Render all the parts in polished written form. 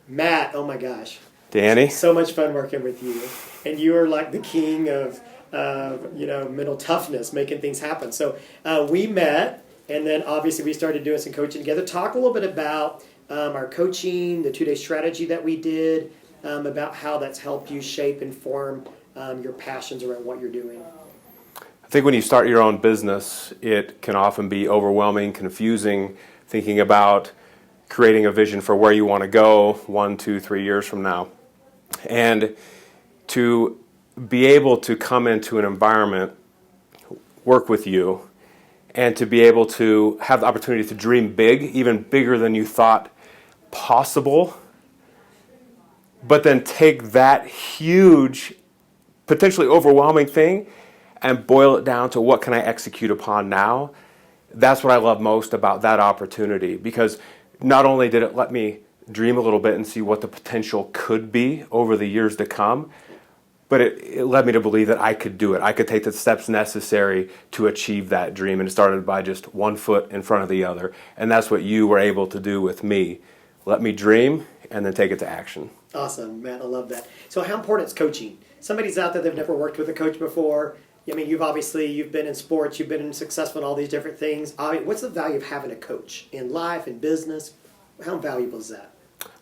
Matt, oh my gosh. Danny. So much fun working with you. And you are like the king of mental toughness, making things happen. So we met, and then obviously we started doing some coaching together. Talk a little bit about our coaching, the 2-day strategy that we did, about how that's helped you shape and form your passions around what you're doing. I think when you start your own business, it can often be overwhelming, confusing, thinking about creating a vision for where you want to go 1, 2, 3 years from now. And to be able to come into an environment, work with you, and to be able to have the opportunity to dream big, even bigger than you thought possible, but then take that huge, potentially overwhelming thing and boil it down to what can I execute upon now. That's what I love most about that opportunity, because not only did it let me dream a little bit and see what the potential could be over the years to come, but it led me to believe that I could do it. I could take the steps necessary to achieve that dream, and it started by just one foot in front of the other. And that's what you were able to do with me. Let me dream and then take it to action. Awesome, Matt, I love that. So how important is coaching? Somebody's out there, they've never worked with a coach before. I mean, you've been in sports, you've been successful in all these different things. What's the value of having a coach in life, in business? How valuable is that?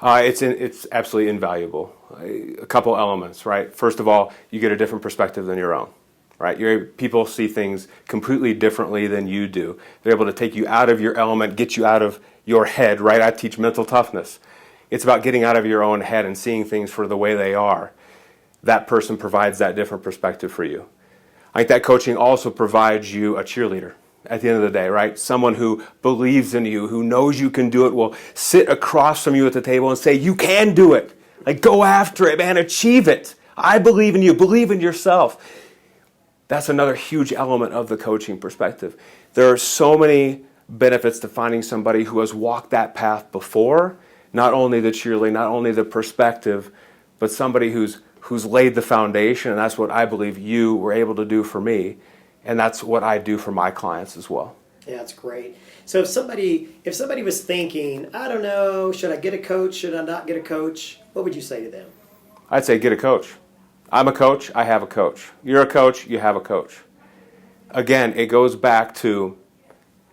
It's absolutely invaluable. A couple elements, right? First of all, you get a different perspective than your own, right? People see things completely differently than you do. They're able to take you out of your element, get you out of your head, right? I teach mental toughness. It's about getting out of your own head and seeing things for the way they are. That person provides that different perspective for you. I think that coaching also provides you a cheerleader at the end of the day, right? Someone who believes in you, who knows you can do it, will sit across from you at the table and say, you can do it. Like, go after it, man, achieve it. I believe in you, believe in yourself. That's another huge element of the coaching perspective. There are so many benefits to finding somebody who has walked that path before, not only the cheerleading, not only the perspective, but somebody who's laid the foundation, and that's what I believe you were able to do for me, and that's what I do for my clients as well. Yeah, that's great. So if somebody was thinking, I don't know, should I get a coach, should I not get a coach, what would you say to them? I'd say get a coach. I'm a coach, I have a coach. You're a coach, you have a coach. Again, it goes back to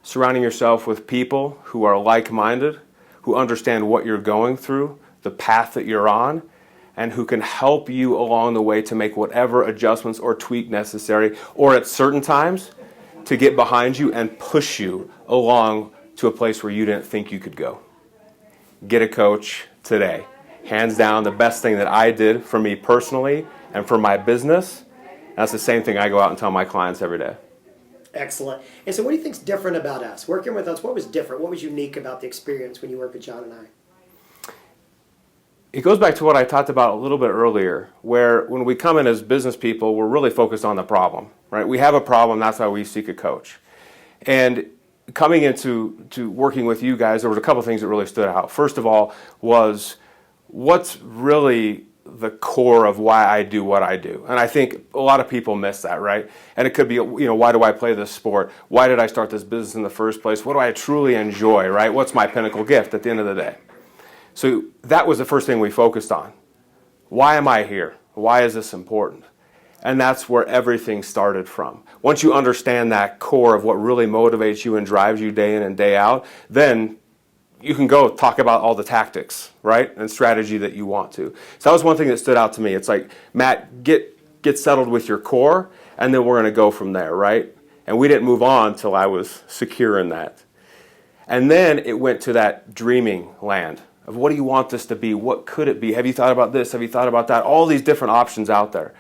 surrounding yourself with people who are like-minded, who understand what you're going through, the path that you're on, and who can help you along the way to make whatever adjustments or tweak necessary, or at certain times to get behind you and push you along to a place where you didn't think you could go. Get a coach today. Hands down, the best thing that I did for me personally and for my business. That's the same thing I go out and tell my clients every day. Excellent. And so what do you think's different about us? Working with us, what was different? What was unique about the experience when you worked with John and I? It goes back to what I talked about a little bit earlier, where when we come in as business people, we're really focused on the problem, right? We have a problem, that's why we seek a coach. And coming into working with you guys, there was a couple things that really stood out. First of all was, what's really the core of why I do what I do? And I think a lot of people miss that, right? And it could be, why do I play this sport? Why did I start this business in the first place? What do I truly enjoy, right? What's my pinnacle gift at the end of the day? So that was the first thing we focused on. Why am I here? Why is this important? And that's where everything started from. Once you understand that core of what really motivates you and drives you day in and day out, then you can go talk about all the tactics, right, and strategy that you want to. So that was one thing that stood out to me. It's like, Matt, get settled with your core, and then we're going to go from there, right? And we didn't move on till I was secure in that. And then it went to that dreaming land of, what do you want this to be? What could it be? Have you thought about this? Have you thought about that? All these different options out there.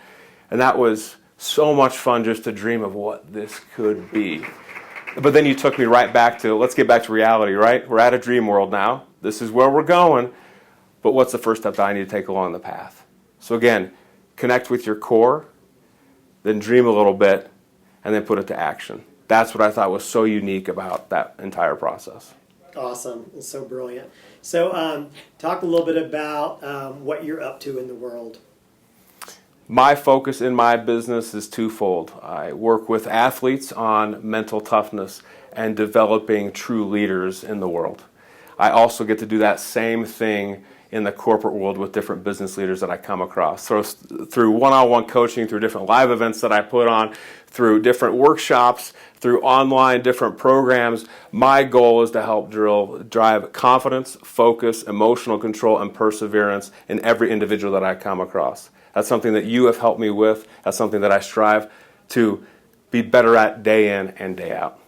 And that was so much fun just to dream of what this could be. But then you took me right back to, let's get back to reality, right? We're at a dream world now. This is where we're going. But what's the first step that I need to take along the path? So again, connect with your core, then dream a little bit, and then put it to action. That's what I thought was so unique about that entire process. Awesome. It's so brilliant. So talk a little bit about what you're up to in the world. My focus in my business is twofold. I work with athletes on mental toughness and developing true leaders in the world. I also get to do that same thing in the corporate world with different business leaders that I come across. So through one-on-one coaching, through different live events that I put on, through different workshops, through online different programs, my goal is to help drive confidence, focus, emotional control, and perseverance in every individual that I come across. That's something that you have helped me with. That's something that I strive to be better at day in and day out.